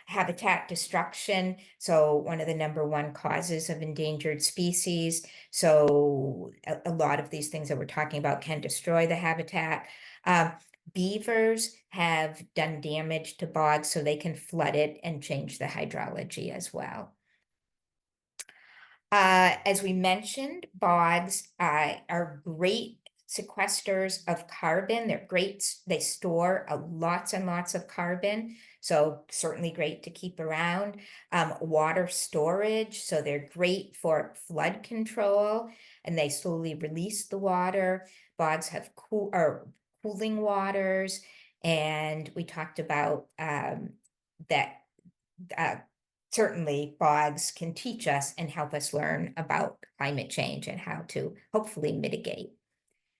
Habitat destruction, so one of the #1 causes of endangered species. So a lot of these things that we're talking about can destroy the habitat. Beavers have done damage to bogs, so they can flood it and change the hydrology as well. As we mentioned, bogs are great sequesters of carbon. They're great. They store lots and lots of carbon, so certainly great to keep around. Water storage, so they're great for flood control, and they slowly release the water. Bogs have cooling waters, and we talked about that. Certainly bogs can teach us and help us learn about climate change and how to hopefully mitigate.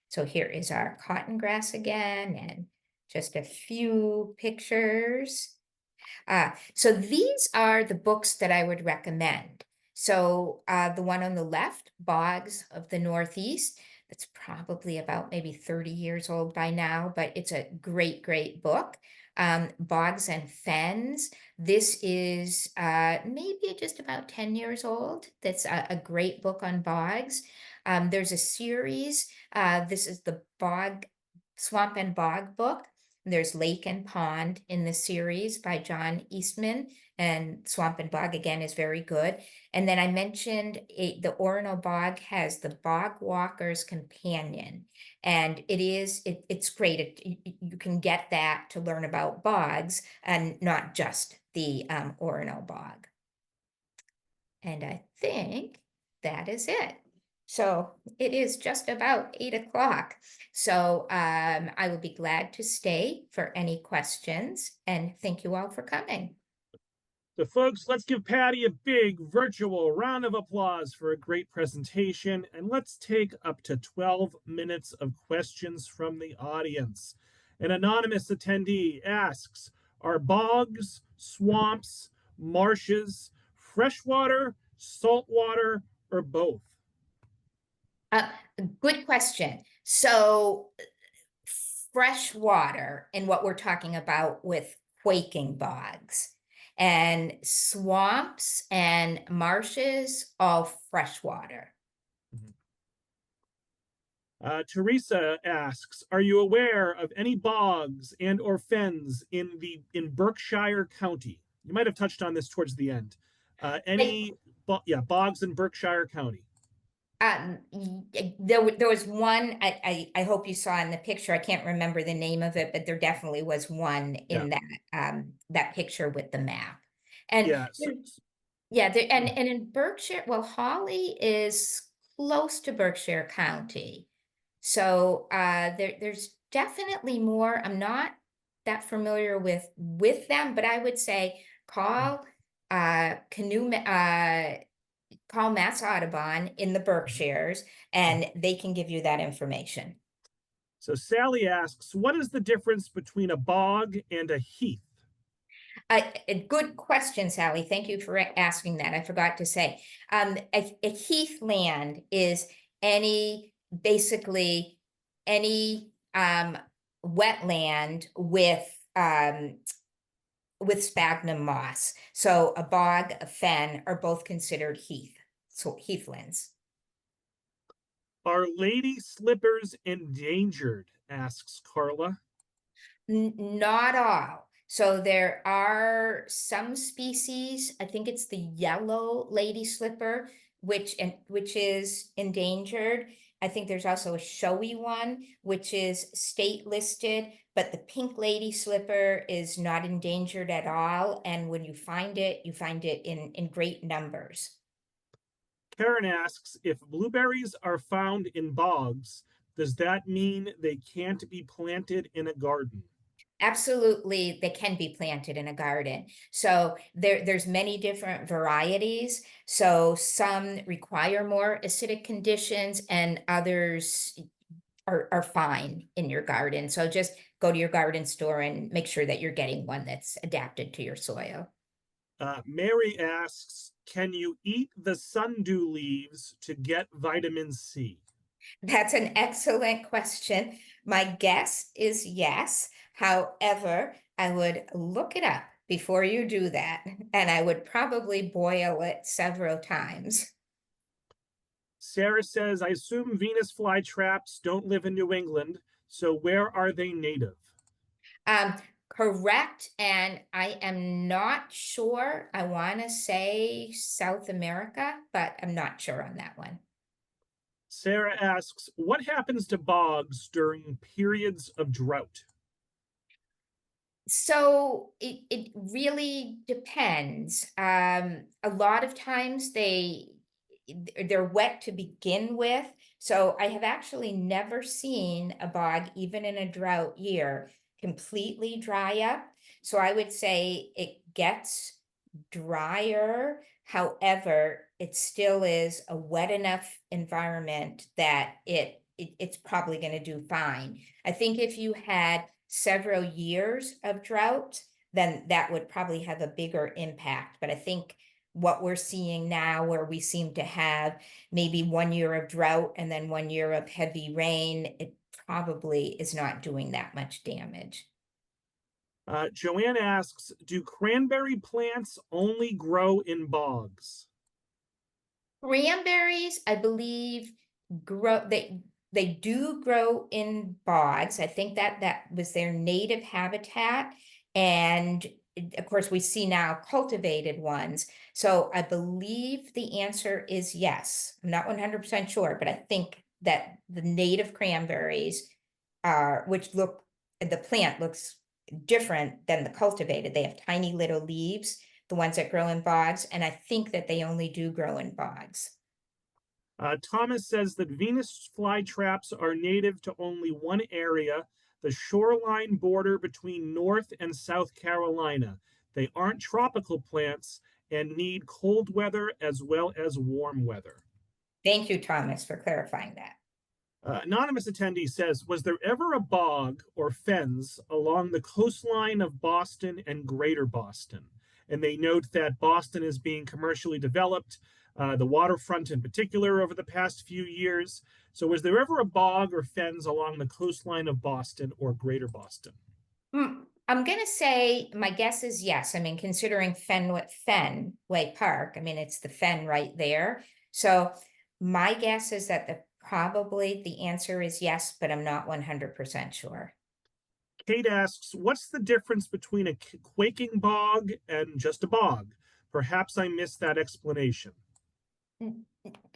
So here is our cotton grass again, and just a few pictures. So these are the books that I would recommend. So the one on the left, Bogs of the Northeast, that's probably about maybe 30 years old by now, but it's a great, great book. Bogs and Fens. This is maybe just about 10 years old. That's a great book on bogs. There's a series. This is the Swamp and Bog book. There's Lake and Pond in the series by John Eastman, and Swamp and Bog again is very good. And then I mentioned the Orono Bog has the Bog Walker's Companion, and it's great. You can get that to learn about bogs and not just the Orono Bog. And I think that is it. So it is just about 8 o'clock. So I will be glad to stay for any questions, and thank you all for coming. So, folks, let's give Patti a big virtual round of applause for a great presentation, and let's take up to 12 minutes of questions from the audience. An anonymous attendee asks, are bogs, swamps, marshes, freshwater, saltwater, or both? Good question. So fresh water and what we're talking about with quaking bogs, and swamps and marshes, all fresh water. Teresa asks, are you aware of any bogs and or fens in Berkshire County? You might have touched on this towards the end. Bogs in Berkshire County. There was one I hope you saw in the picture. I can't remember the name of it, but there definitely was one in that picture with the map. And and in Berkshire, well, Hawley is close to Berkshire County. So there's definitely more. I'm not that familiar with them, but I would say call Mass Audubon in the Berkshires, and they can give you that information. So Sally asks, what is the difference between a bog and a heath? A good question, Sally. Thank you for asking that. I forgot to say, a heathland is basically any wetland with sphagnum moss. So a bog, a fen are both considered heathlands. Are lady slippers endangered? Asks Carla. Not all. So there are some species, I think it's the yellow lady slipper, which is endangered. I think there's also a showy one, which is state listed, but the pink lady slipper is not endangered at all. And when you find it in great numbers. Karen asks, if blueberries are found in bogs, does that mean they can't be planted in a garden? Absolutely, they can be planted in a garden. So there's many different varieties. So some require more acidic conditions, and others are fine in your garden. So just go to your garden store and make sure that you're getting one that's adapted to your soil. Mary asks, can you eat the sundew leaves to get vitamin C? That's an excellent question. My guess is yes. However, I would look it up before you do that, and I would probably boil it several times. Sarah says, I assume Venus flytraps don't live in New England, so where are they native? Correct, and I am not sure. I want to say South America, but I'm not sure on that one. Sarah asks, what happens to bogs during periods of drought? So it really depends. A lot of times they're wet to begin with. So I have actually never seen a bog, even in a drought year, completely dry up. So I would say it gets drier. However, it still is a wet enough environment that it's probably going to do fine. I think if you had several years of drought, then that would probably have a bigger impact. But I think what we're seeing now, where we seem to have maybe 1 year of drought and then 1 year of heavy rain, it probably is not doing that much damage. Joanne asks, do cranberry plants only grow in bogs? Cranberries, I believe, grow they do grow in bogs. I think that that was their native habitat. And of course, we see now cultivated ones. So I believe the answer is yes. I'm not 100% sure, but I think that the native cranberries are, which look, the plant looks different than the cultivated. They have tiny little leaves, the ones that grow in bogs, and I think that they only do grow in bogs. Thomas says that Venus flytraps are native to only one area, the shoreline border between North and South Carolina. They aren't tropical plants and need cold weather as well as warm weather. Thank you, Thomas, for clarifying that. Anonymous attendee says, was there ever a bog or fens along the coastline of Boston and Greater Boston? And they note that Boston is being commercially developed, the waterfront in particular, over the past few years. So was there ever a bog or fens along the coastline of Boston or Greater Boston? I'm going to say my guess is yes. I mean, considering Fenway Park, I mean, it's the fen right there. So my guess is that probably the answer is yes, but I'm not 100% sure. Kate asks, what's the difference between a quaking bog and just a bog? Perhaps I missed that explanation.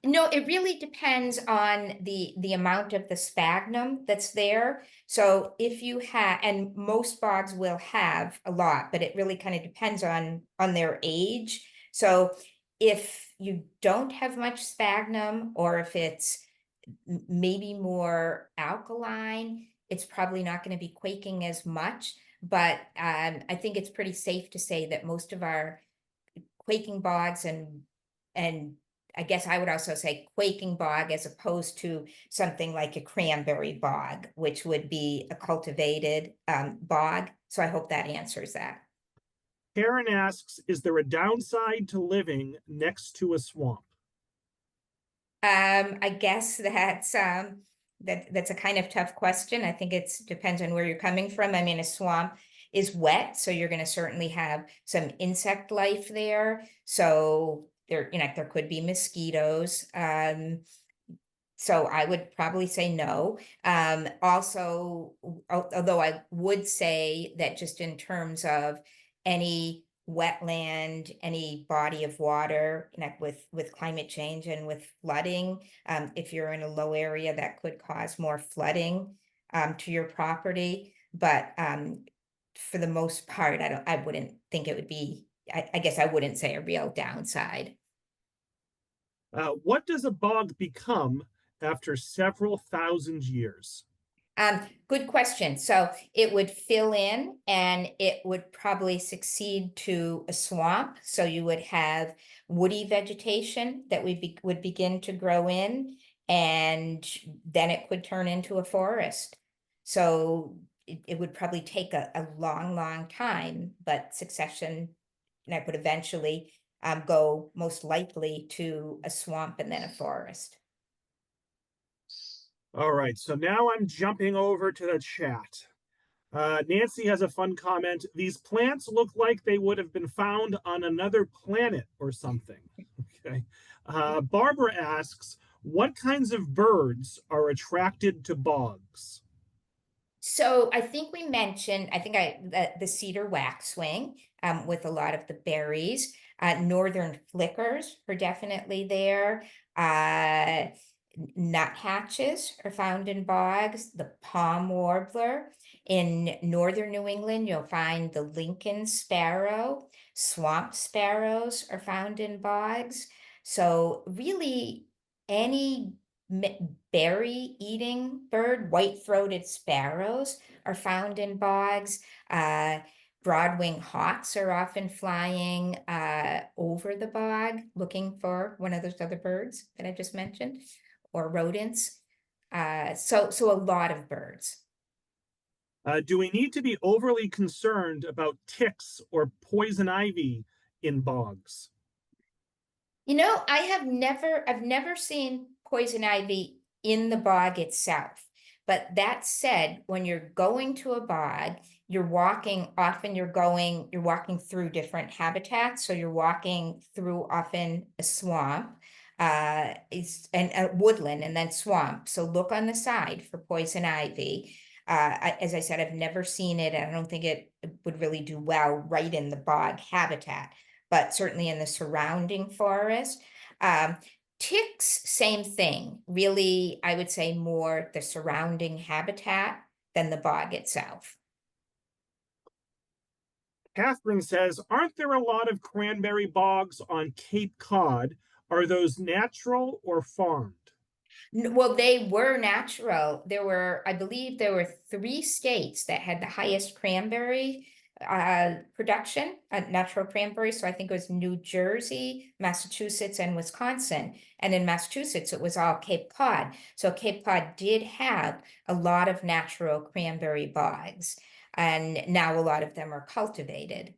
No, it really depends on the amount of the sphagnum that's there. So if you have, and most bogs will have a lot, but it really kind of depends on their age. So if you don't have much sphagnum, or if it's maybe more alkaline, it's probably not going to be quaking as much. But I think it's pretty safe to say that most of our quaking bogs and I guess I would also say quaking bog as opposed to something like a cranberry bog, which would be a cultivated bog. So I hope that answers that. Karen asks, is there a downside to living next to a swamp? I guess that's that's a kind of tough question. I think it depends on where you're coming from. I mean, a swamp is wet, so you're going to certainly have some insect life there. So there, you know, there could be mosquitoes. So I would probably say no. Also, although I would say that just in terms of any wetland, any body of water, you know, with climate change and with flooding, if you're in a low area, that could cause more flooding to your property. But for the most part, I wouldn't think it would be, I guess I wouldn't say a real downside. What does a bog become after several thousand years? Good question. So it would fill in and it would probably succeed to a swamp. So you would have woody vegetation that would begin to grow in, and then it could turn into a forest. So it would probably take a long, long time, but succession that would eventually go most likely to a swamp and then a forest. All right, so now I'm jumping over to the chat. Nancy has a fun comment. These plants look like they would have been found on another planet or something. Okay. Barbara asks, what kinds of birds are attracted to bogs? So I think we mentioned, I think the cedar waxwing with a lot of the berries. Northern flickers are definitely there. Nuthatches are found in bogs. The palm warbler. In northern New England, you'll find the Lincoln sparrow. Swamp sparrows are found in bogs. So really any berry eating bird, white-throated sparrows are found in bogs. Broadwing hawks are often flying over the bog looking for one of those other birds that I just mentioned, or rodents. So a lot of birds. Do we need to be overly concerned about ticks or poison ivy in bogs? You know, I've never seen poison ivy in the bog itself. But that said, when you're going to a bog, you're walking through different habitats. So you're walking through often a swamp. is and woodland and then swamp. So look on the side for poison ivy. As I said, I've never seen it, and I don't think it would really do well right in the bog habitat, but certainly in the surrounding forest. Ticks, same thing. Really, I would say more the surrounding habitat than the bog itself. Catherine says, aren't there a lot of cranberry bogs on Cape Cod? Are those natural or farmed? Well, they were natural. I believe there were three states that had the highest cranberry production, natural cranberry. So I think it was New Jersey, Massachusetts, and Wisconsin. And in Massachusetts, it was all Cape Cod. So Cape Cod did have a lot of natural cranberry bogs, and now a lot of them are cultivated.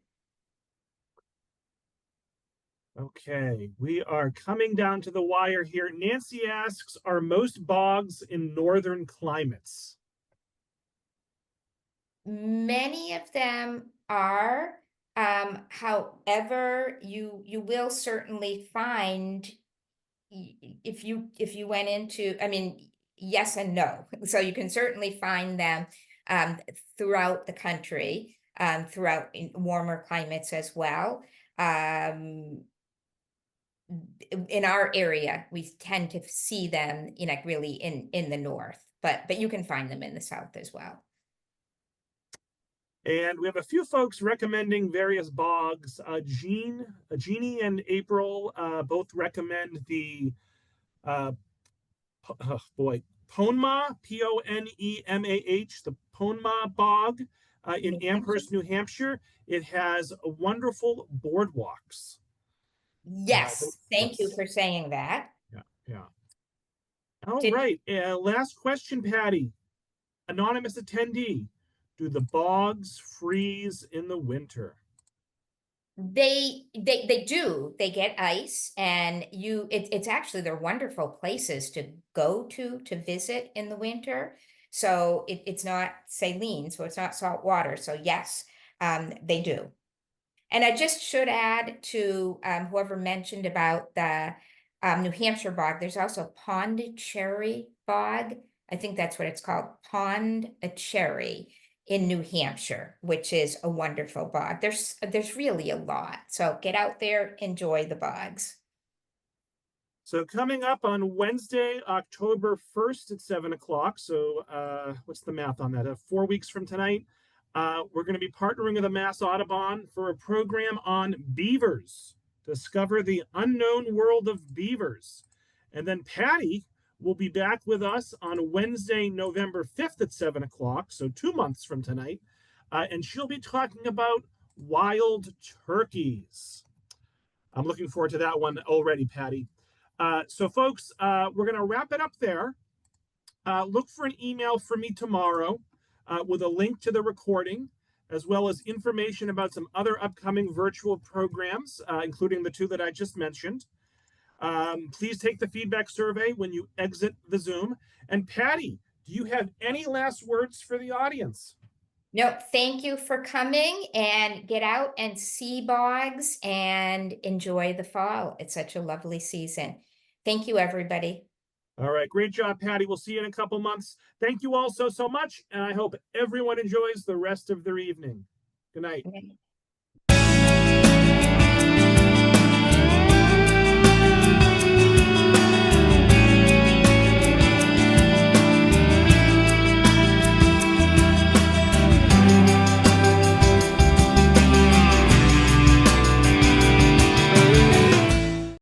Okay, we are coming down to the wire here. Nancy asks, are most bogs in northern climates? Many of them are. However, you will certainly find if you went into, I mean, yes and no. So you can certainly find them um, throughout the country, throughout in warmer climates as well. Um, in our area, we tend to see them, really in the north, but you can find them in the south as well. And we have a few folks recommending various bogs. Jeannie and April both recommend the oh boy, Ponema, Ponemah, the Ponema Bog in New Hampshire? Amherst, New Hampshire. It has wonderful boardwalks. Yes, thank you Yes, for saying that. yeah, yeah. All Did right. Last question, Patty. Anonymous attendee. Do the bogs freeze in the winter? they do. They get ice, and it's actually they're wonderful places to go to visit in the winter. So it's not saline, so it's not salt water. So yes, they do. And I just should add to whoever mentioned about the New Hampshire bog, there's also Pondicherry bog. I think that's what it's called, Pondicherry in New Hampshire, which is a wonderful bog. There's really a lot. So get out there, enjoy the bogs. So coming up on Wednesday, October 1st at 7 o'clock. So what's the math on that? 4 weeks from tonight, we're going to be partnering with the Mass Audubon for a program on beavers. Discover the unknown world of beavers. And then Patty will be back with us on Wednesday, November 5th at 7 o'clock. So 2 months from tonight. And she'll be talking about wild turkeys. I'm looking forward to that one already, Patty. So, folks, we're going to wrap it up there. Look for an email from me tomorrow with a link to the recording, as well as information about some other upcoming virtual programs, including the two that I just mentioned. Please take the feedback survey when you exit the Zoom. And Patty, do you have any last words for the audience? No, thank you for coming, and get out and see bogs and enjoy the fall. It's such a lovely season. Thank you, everybody. All right, great job, Patty. We'll see you in a couple months. Thank you all so much, and I hope everyone enjoys the rest of their evening. Good night. Okay.